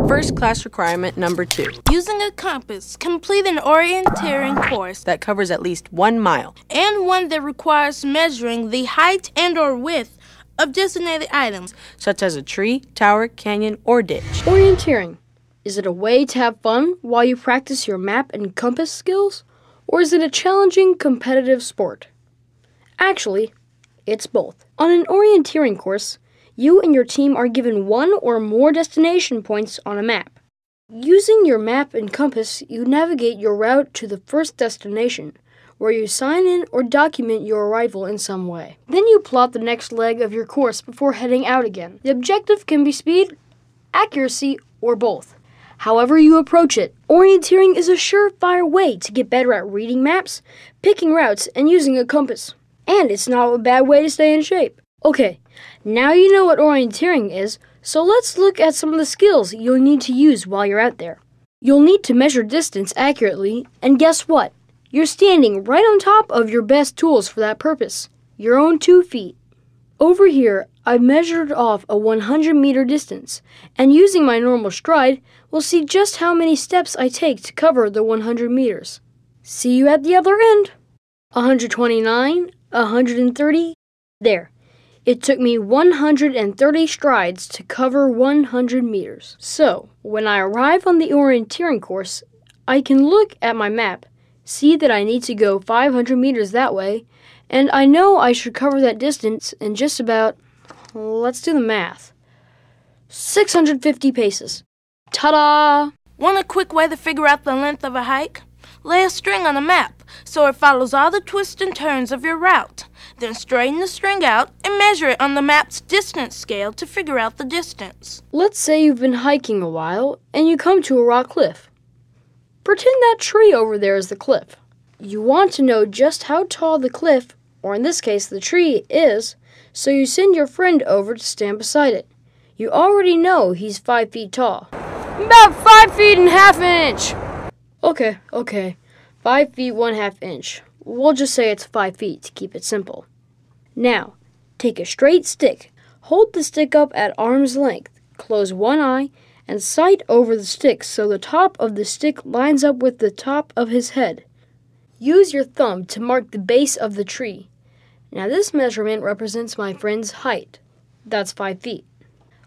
First class requirement number 2. Using a compass, complete an orienteering course That covers at least 1 mile. and one that requires measuring the height and or width of designated items. Such as a tree, tower, canyon, or ditch. Orienteering. Is it a way to have fun while you practice your map and compass skills? Or is it a challenging, competitive sport? Actually, it's both. On an orienteering course, you and your team are given 1 or more destination points on a map. Using your map and compass, you navigate your route to the first destination, where you sign in or document your arrival in some way. Then you plot the next leg of your course before heading out again. The objective can be speed, accuracy, or both. However you approach it, orienteering is a surefire way to get better at reading maps, picking routes, and using a compass. And it's not a bad way to stay in shape. Okay, now you know what orienteering is, so let's look at some of the skills you'll need to use while you're out there. You'll need to measure distance accurately, and guess what? You're standing right on top of your best tools for that purpose, your own 2 feet. Over here, I've measured off a 100-meter distance, and using my normal stride, we'll see just how many steps I take to cover the 100 meters. See you at the other end. 129, 130, there. It took me 130 strides to cover 100 meters. So, when I arrive on the orienteering course, I can look at my map, see that I need to go 500 meters that way, and I know I should cover that distance in just about, let's do the math, 650 paces. Ta-da! Want a quick way to figure out the length of a hike? Lay a string on a map so it follows all the twists and turns of your route. Then straighten the string out and measure it on the map's distance scale to figure out the distance. Let's say you've been hiking a while and you come to a rock cliff. Pretend that tree over there is the cliff. You want to know just how tall the cliff, or in this case the tree, is, so you send your friend over to stand beside it. You already know he's 5 feet tall. About 5 feet and half an inch! Okay. 5 feet 1/2 inch. We'll just say it's 5 feet to keep it simple. Now, take a straight stick. Hold the stick up at arm's length. Close one eye and sight over the stick so the top of the stick lines up with the top of his head. Use your thumb to mark the base of the tree. Now this measurement represents my friend's height. That's 5 feet.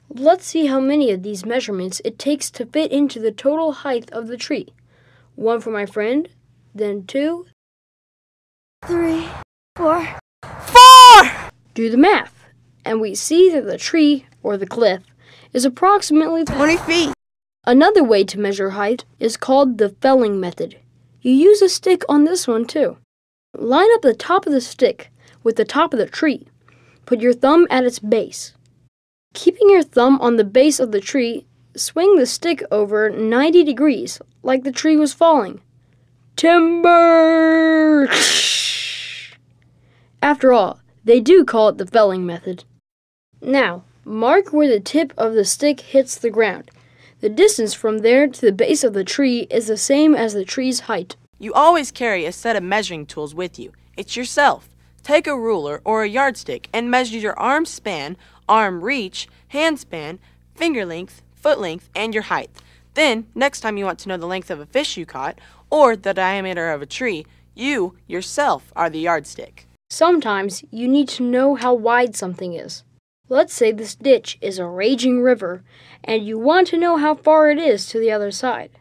Let's see how many of these measurements it takes to fit into the total height of the tree. 1 for my friend, then 2, 3, 4. Do the math, and we see that the tree, or the cliff, is approximately 20 feet. Another way to measure height is called the felling method. You use a stick on this one too. Line up the top of the stick with the top of the tree. Put your thumb at its base. Keeping your thumb on the base of the tree, swing the stick over 90 degrees, like the tree was falling. Timber! After all, they do call it the felling method. Now, mark where the tip of the stick hits the ground. The distance from there to the base of the tree is the same as the tree's height. You always carry a set of measuring tools with you. It's yourself. Take a ruler or a yardstick and measure your arm span, arm reach, hand span, finger length, foot length, and your height. Then, next time you want to know the length of a fish you caught or the diameter of a tree, you, yourself, are the yardstick. Sometimes you need to know how wide something is. Let's say this ditch is a raging river, and you want to know how far it is to the other side.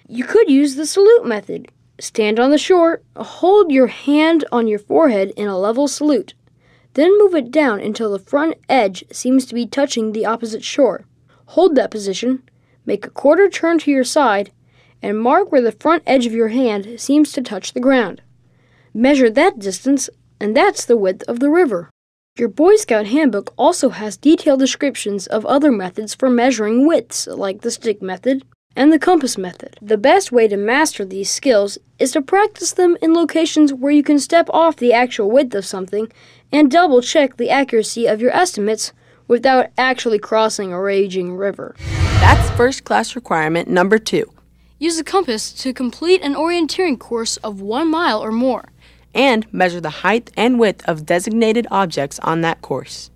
You could use the salute method. Stand on the shore, hold your hand on your forehead in a level salute. Then move it down until the front edge seems to be touching the opposite shore. Hold that position, make a quarter turn to your side, and mark where the front edge of your hand seems to touch the ground. Measure that distance, and that's the width of the river. Your Boy Scout handbook also has detailed descriptions of other methods for measuring widths, like the stick method and the compass method. The best way to master these skills is to practice them in locations where you can step off the actual width of something and double-check the accuracy of your estimates without actually crossing a raging river. That's first class requirement number 2. Use a compass to complete an orienteering course of 1 mile or more. and measure the height and width of designated objects on that course.